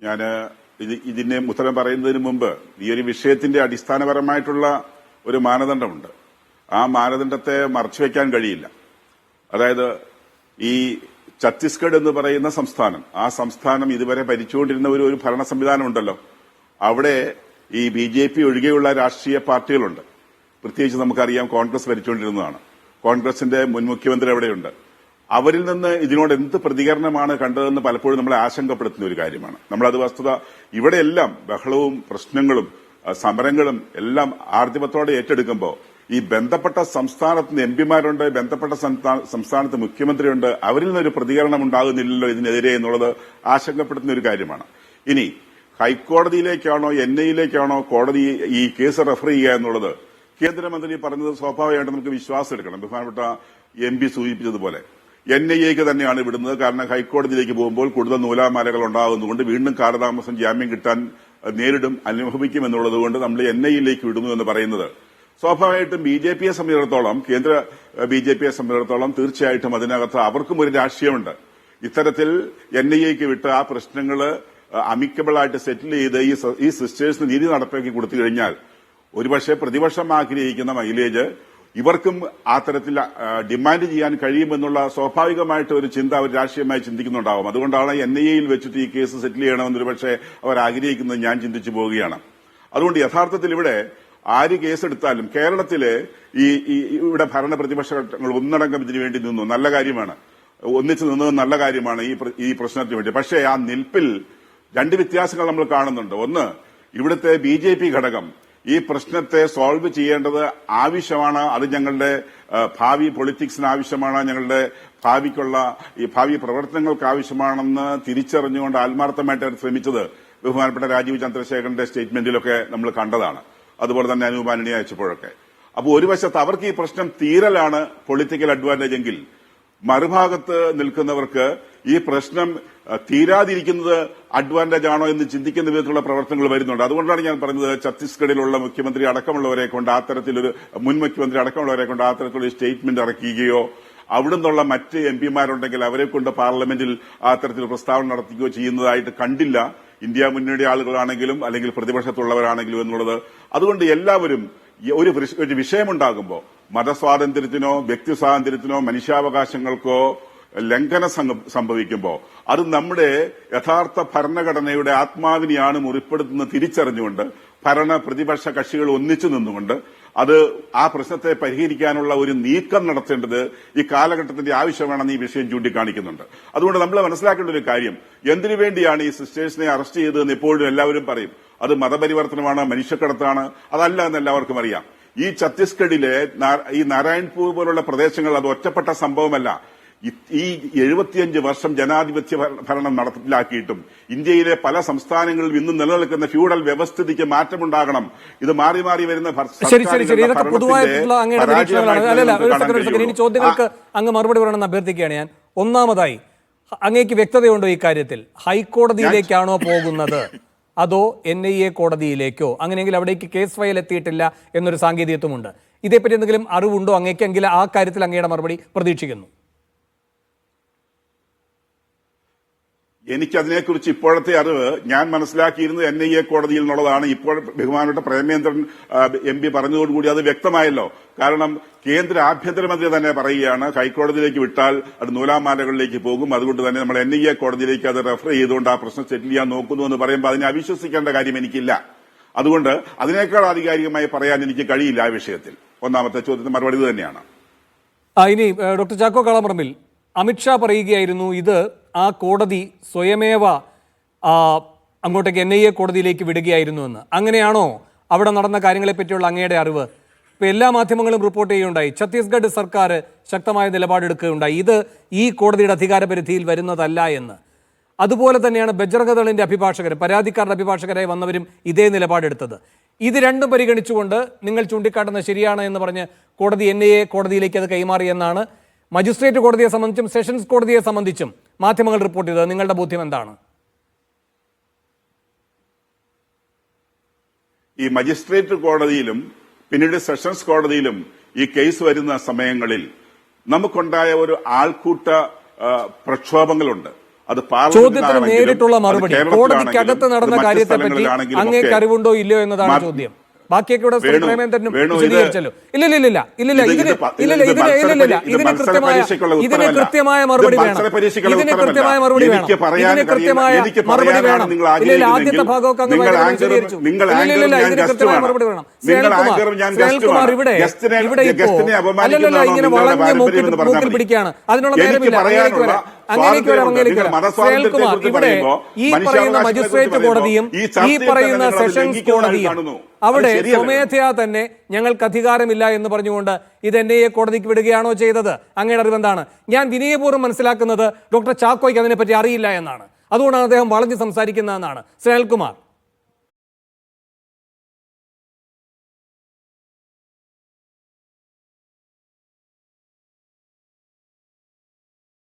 ഞാൻ ഇതിന് ഉത്തരം പറയുന്നതിന് മുമ്പ് ഈ ഒരു വിഷയത്തിന്റെ അടിസ്ഥാനപരമായിട്ടുള്ള ഒരു മാനദണ്ഡമുണ്ട്. ആ മാനദണ്ഡത്തെ മറച്ചുവെക്കാൻ കഴിയില്ല. അതായത് ഈ ഛത്തീസ്ഗഡ് എന്ന് പറയുന്ന സംസ്ഥാനം, ആ സംസ്ഥാനം ഇതുവരെ ഭരിച്ചുകൊണ്ടിരുന്ന ഒരു ഭരണ സംവിധാനം ഉണ്ടല്ലോ. അവിടെ ഈ BJP ഒഴികെയുള്ള രാഷ്ട്രീയ പാർട്ടികളുണ്ട്. പ്രത്യേകിച്ച് നമുക്കറിയാം കോൺഗ്രസ് ഭരിച്ചുകൊണ്ടിരുന്നതാണ്. കോൺഗ്രസിന്റെ മുൻ മുഖ്യമന്ത്രി അവിടെയുണ്ട്. അവരിൽ നിന്ന് ഇതിനോട് എന്ത് പ്രതികരണമാണ് കണ്ടതെന്ന് പലപ്പോഴും നമ്മളെ ആശങ്കപ്പെടുത്തുന്ന ഒരു കാര്യമാണ്. നമ്മളത് വസ്തുത ഇവിടെയെല്ലാം ബഹളവും പ്രശ്നങ്ങളും സമരങ്ങളും എല്ലാം ആർജവത്തോടെ ഏറ്റെടുക്കുമ്പോൾ ഈ ബന്ധപ്പെട്ട സംസ്ഥാനത്ത് എംപിമാരുണ്ട്, ബന്ധപ്പെട്ട സംസ്ഥാനത്ത് മുഖ്യമന്ത്രിയുണ്ട്, അവരിൽ നിന്നൊരു പ്രതികരണം ഉണ്ടാകുന്നില്ലല്ലോ ഇതിനെതിരെ എന്നുള്ളത് ആശങ്കപ്പെടുത്തുന്ന ഒരു കാര്യമാണ്. ഇനി ഹൈക്കോടതിയിലേക്കാണോ NIA കോടതി ഈ കേസ് റെഫർ ചെയ്യുക എന്നുള്ളത് കേന്ദ്രമന്ത്രി പറഞ്ഞത് സ്വാഭാവികമായിട്ട് നമുക്ക് വിശ്വാസം എടുക്കണം. ബഹുമാനപ്പെട്ട MP സൂചിപ്പിച്ചതുപോലെ NIAക്ക് തന്നെയാണ് വിടുന്നത്. കാരണം ഹൈക്കോടതിയിലേക്ക് പോകുമ്പോൾ കൂടുതൽ നൂലാമാലകൾ ഉണ്ടാകുന്നതുകൊണ്ട് വീണ്ടും കാലതാമസം ജാമ്യം കിട്ടാൻ നേരിടും, അനുഭവിക്കും എന്നുള്ളതുകൊണ്ട് നമ്മൾ NIAയിലേക്ക് വിടുന്നു എന്ന് പറയുന്നത് സ്വാഭാവികമായിട്ടും BJPയെ സംബന്ധിച്ചിടത്തോളം, കേന്ദ്ര BJPയെ സംബന്ധിച്ചിടത്തോളം തീർച്ചയായിട്ടും അതിനകത്ത് അവർക്കും ഒരു രാഷ്ട്രീയമുണ്ട്. ഇത്തരത്തിൽ NIAക്ക് വിട്ട് ആ പ്രശ്നങ്ങള് അമിക്കബിളായിട്ട് സെറ്റിൽ ചെയ്ത് ഈ സിസ്റ്റേഴ്സിന് നീതി നടപ്പാക്കി കൊടുത്തു കഴിഞ്ഞാൽ ഒരുപക്ഷെ പ്രതിപക്ഷം ആഗ്രഹിക്കുന്ന മൈലേജ് ഇവർക്കും ആ തരത്തിൽ ഡിമാൻഡ് ചെയ്യാൻ കഴിയുമെന്നുള്ള സ്വാഭാവികമായിട്ട് ഒരു ചിന്ത അവർ രാഷ്ട്രീയമായി ചിന്തിക്കുന്നുണ്ടാവും. അതുകൊണ്ടാണ് NIAയിൽ വെച്ചിട്ട് ഈ കേസ് സെറ്റിൽ ചെയ്യണമെന്നൊരു പക്ഷേ അവർ ആഗ്രഹിക്കുന്നത് ഞാൻ ചിന്തിച്ചു പോവുകയാണ്. അതുകൊണ്ട് യഥാർത്ഥത്തിൽ ഇവിടെ ആര് കേസെടുത്താലും കേരളത്തില് ഇവിടെ ഭരണ പ്രതിപക്ഷങ്ങൾ ഒന്നടങ്കം ഇതിനു വേണ്ടി നിന്നു, നല്ല കാര്യമാണ്. ഒന്നിച്ചു നിന്നത് നല്ല കാര്യമാണ് ഈ പ്രശ്നത്തിന് വേണ്ടി. പക്ഷേ ആ നിൽപ്പിൽ രണ്ട് വ്യത്യാസങ്ങൾ നമ്മൾ കാണുന്നുണ്ട്. ഒന്ന്, ഇവിടുത്തെ BJP ഘടകം ഈ പ്രശ്നത്തെ സോൾവ് ചെയ്യേണ്ടത് ആവശ്യമാണ്, അത് ഞങ്ങളുടെ ഭാവി പൊളിറ്റിക്സിന് ആവശ്യമാണ്, ഞങ്ങളുടെ ഭാവി പ്രവർത്തനങ്ങൾക്ക് ആവശ്യമാണെന്ന് തിരിച്ചറിഞ്ഞുകൊണ്ട് ആത്മാർത്ഥമായിട്ട് ശ്രമിച്ചത് ബഹുമാനപ്പെട്ട രാജീവ് ചന്ദ്രശേഖരന്റെ സ്റ്റേറ്റ്മെന്റിലൊക്കെ നമ്മൾ കണ്ടതാണ്. അതുപോലെ തന്നെ അനൂപ് ആന്റണി അയച്ചപ്പോഴൊക്കെ. അപ്പോൾ ഒരു വശത്ത് അവർക്ക് ഈ പ്രശ്നം തീരലാണ് പൊളിറ്റിക്കൽ അഡ്വാൻറ്റേജ് എങ്കിൽ, മറുഭാഗത്ത് നിൽക്കുന്നവർക്ക് ഈ പ്രശ്നം തീരാതിരിക്കുന്നത് അഡ്വാൻറ്റേജ് ആണോ എന്ന് ചിന്തിക്കുന്ന വിധത്തിലുള്ള പ്രവർത്തനങ്ങൾ വരുന്നുണ്ട്. അതുകൊണ്ടാണ് ഞാൻ പറഞ്ഞത് ഛത്തീസ്ഗഡിലുള്ള മുഖ്യമന്ത്രി അടക്കമുള്ളവരെ കൊണ്ട് ആ തരത്തിലൊരു മുൻ മുഖ്യമന്ത്രി അടക്കമുള്ളവരെ കൊണ്ട് ആ തരത്തിലൊരു സ്റ്റേറ്റ്മെന്റ് ഇറക്കുകയോ അവിടുന്നുള്ള മറ്റ് MP അവരെ കൊണ്ട് പാർലമെന്റിൽ ആ തരത്തിൽ പ്രസ്താവന നടത്തുകയോ ചെയ്യുന്നതായിട്ട് കണ്ടില്ല. ഇന്ത്യ മുന്നണിയുടെ ആളുകളാണെങ്കിലും അല്ലെങ്കിൽ പ്രതിപക്ഷത്തുള്ളവരാണെങ്കിലും എന്നുള്ളത്. അതുകൊണ്ട് എല്ലാവരും ഒരു വിഷയമുണ്ടാകുമ്പോൾ മതസ്വാതന്ത്ര്യത്തിനോ വ്യക്തി സ്വാതന്ത്ര്യത്തിനോ മനുഷ്യാവകാശങ്ങൾക്കോ ലംഘനം സംഭവിക്കുമ്പോൾ അത് നമ്മുടെ യഥാർത്ഥ ഭരണഘടനയുടെ ആത്മാവിനെയാണ് മുറിപ്പെടുത്തുന്നത് തിരിച്ചറിഞ്ഞുകൊണ്ട് ഭരണ പ്രതിപക്ഷ കക്ഷികൾ ഒന്നിച്ചു നിന്നുകൊണ്ട് അത് ആ പ്രശ്നത്തെ പരിഹരിക്കാനുള്ള ഒരു നീക്കം നടത്തേണ്ടത് ഈ കാലഘട്ടത്തിന്റെ ആവശ്യമാണെന്ന് ഈ വിഷയം ചൂണ്ടിക്കാണിക്കുന്നുണ്ട്. അതുകൊണ്ട് നമ്മൾ മനസ്സിലാക്കേണ്ട ഒരു കാര്യം, എന്തിനു വേണ്ടിയാണ് ഈ സിസ്റ്റേഴ്സിനെ അറസ്റ്റ് ചെയ്തതെന്ന് എപ്പോഴും എല്ലാവരും പറയും. അത് മതപരിവർത്തനമാണ്, മനുഷ്യക്കടത്താണ്. അതല്ല എന്ന് എല്ലാവർക്കും അറിയാം. ഈ ഛത്തീസ്ഗഡിലെ ഈ നാരായൺപൂർ പോലുള്ള പ്രദേശങ്ങൾ അത് ഒറ്റപ്പെട്ട സംഭവമല്ല. ഈ 75 വർഷം ജനാധിപത്യ ഭരണം നടപ്പിലാക്കിയിട്ടും ഇന്ത്യയിലെ പല സംസ്ഥാനങ്ങളിൽ ഇന്നും നിലനിൽക്കുന്ന ഫ്യൂഡൽ വ്യവസ്ഥിതിക്ക് മാറ്റമുണ്ടാകണം. ഇത് മാറി മാറി വരുന്ന ചോദ്യങ്ങൾക്ക് അങ്ങ് മറുപടി പറയണമെന്ന് അഭ്യർത്ഥിക്കുകയാണ് ഞാൻ. ഒന്നാമതായി, അങ്ങേക്ക് വ്യക്തതയുണ്ടോ ഈ കാര്യത്തിൽ? ഹൈക്കോടതിയിലേക്കാണോ പോകുന്നത് അതോ NIA കോടതിയിലേക്കോ? അങ്ങനെയെങ്കിൽ അവിടേക്ക് കേസ് ഫയൽ എത്തിയിട്ടില്ല എന്നൊരു സാങ്കേതികത്വമുണ്ട്. ഇതേപ്പറ്റി എന്തെങ്കിലും അറിവുണ്ടോ അങ്ങേക്കെങ്കിൽ ആ കാര്യത്തിൽ അങ്ങയുടെ മറുപടി പ്രതീക്ഷിക്കുന്നു. എനിക്കതിനെക്കുറിച്ച് ഇപ്പോഴത്തെ അറിവ് ഞാൻ മനസ്സിലാക്കിയിരുന്നത് NIA കോടതിയിൽ നിന്നുള്ളതാണ്. ഇപ്പോൾ ബഹുമാനപ്പെട്ട പ്രേമേന്ദ്രൻ MP പറഞ്ഞതോടുകൂടി അത് വ്യക്തമായല്ലോ. കാരണം കേന്ദ്ര ആഭ്യന്തരമന്ത്രി തന്നെ പറയുകയാണ് ഹൈക്കോടതിയിലേക്ക് വിട്ടാൽ അത് നൂലാമാലകളിലേക്ക് പോകും, അതുകൊണ്ട് തന്നെ നമ്മൾ NIA കോടതിയിലേക്ക് അത് റെഫർ ചെയ്തുകൊണ്ട് ആ പ്രശ്നം സെറ്റിൽ ചെയ്യാൻ നോക്കുന്നു എന്ന് പറയുമ്പോൾ അതിനെ അവിശ്വസിക്കേണ്ട കാര്യം എനിക്കില്ല. അതുകൊണ്ട് അതിനേക്കാൾ ആധികാരികമായി പറയാൻ എനിക്ക് കഴിയില്ല ആ വിഷയത്തിൽ. ഒന്നാമത്തെ ചോദ്യത്തിന് മറുപടി തന്നെയാണ്. ഇനി ഡോക്ടർ ചാക്കോ കാളമറമ്പിൽ, അമിത്ഷാ പറയുകയായിരുന്നു ഇത് ആ കോടതി സ്വയമേവ അങ്ങോട്ടേക്ക് NIA കോടതിയിലേക്ക് വിടുകയായിരുന്നുവെന്ന്. അങ്ങനെയാണോ അവിടെ നടന്ന കാര്യങ്ങളെപ്പറ്റിയുള്ള അങ്ങയുടെ അറിവ്? ഇപ്പം എല്ലാ മാധ്യമങ്ങളും റിപ്പോർട്ട് ചെയ്യുകയുണ്ടായി, ഛത്തീസ്ഗഡ് സർക്കാർ ശക്തമായ നിലപാടെടുക്കുകയുണ്ടായി, ഇത് ഈ കോടതിയുടെ അധികാരപരിധിയിൽ വരുന്നതല്ല എന്ന്. അതുപോലെ തന്നെയാണ് ബജ്രംഗദളിന്റെ അഭിഭാഷകർ, പരാതിക്കാരുടെ അഭിഭാഷകരായി വന്നവരും ഇതേ നിലപാടെടുത്തത്. ഇത് രണ്ടും പരിഗണിച്ചുകൊണ്ട് നിങ്ങൾ ചൂണ്ടിക്കാട്ടുന്നത് ശരിയാണ് എന്ന് പറഞ്ഞ് കോടതി NIA കോടതിയിലേക്ക് അത് കൈമാറിയെന്നാണ് മജിസ്ട്രേറ്റ് കോടതിയെ സംബന്ധിച്ചും സെഷൻസ് കോടതിയെ സംബന്ധിച്ചും മാധ്യമങ്ങൾ റിപ്പോർട്ട് ചെയ്തത്. നിങ്ങളുടെ ബോധ്യം എന്താണ്? ഈ മജിസ്ട്രേറ്റ് കോടതിയിലും പിന്നീട് സെഷൻസ് കോടതിയിലും ഈ കേസ് വരുന്ന സമയങ്ങളിൽ നമുക്കുണ്ടായ ഒരു ആൾക്കൂട്ട പ്രക്ഷോഭങ്ങളുണ്ട്. അത് ചോദ്യത്തിന് നേരിട്ടുള്ള മറുപടി കേരളത്തിലാണെങ്കിലും, കോടതിക്കകത്ത് നടന്ന അത് മറ്റ് കാര്യത്തെപ്പറ്റി സ്ഥലങ്ങളിലാണെങ്കിലും അങ്ങേക്ക് ഒക്കെ അറിവുണ്ടോ ഇല്ലയോ എന്നതാണ് ചോദ്യം. ബാക്കിയൊക്കെ ഇവിടെ ശ്രീ പ്രേമേന്ദ്രനും വിശദീകരിച്ചല്ലോ. ഇതിന് കൃത്യമായ മറുപടി വേണം. ഇതിന് കൃത്യമായ മറുപടി വേണം. ഇതിന് കൃത്യമായ മറുപടി വേണം. ഇല്ല, ആദ്യത്തെ ഭാഗമൊക്കെ അങ്ങ് ഭയങ്കര വിശദീകരിച്ചു. ഇതിന് കൃത്യമായ മറുപടി വേണം. ശ്രേൽകുമാർ ഇവിടെ ഇപ്പോ അല്ലല്ല ഇങ്ങനെ വളഞ്ഞ് മൂക്കിൽ പിടിക്കുകയാണ്. അതിനുള്ള നേരമില്ല. അങ്ങനെയൊക്കെ വരാം. ശ്രേൽകുമാർ ഇവിടെ ഈ പറയുന്ന മജിസ്ട്രേറ്റ് കോടതിയും ഈ പറയുന്ന സെഷൻസ് കോടതിയും അവിടെ സ്വമേധയാ തന്നെ ഞങ്ങൾക്ക് അധികാരമില്ല എന്ന് പറഞ്ഞുകൊണ്ട് ഇത് NIA കോടതിക്ക് വിടുകയാണോ ചെയ്തത്? അങ്ങയുടെ അറിവ് എന്താണ്? ഞാൻ വിനയപൂർവ്വം മനസ്സിലാക്കുന്നത് ഡോക്ടർ ചാക്കോയ്ക്ക് അതിനെപ്പറ്റി അറിയില്ല എന്നാണ്. അതുകൊണ്ടാണ് അദ്ദേഹം വളഞ്ഞ് സംസാരിക്കുന്നതെന്നാണ്. ശ്രേൽകുമാർ.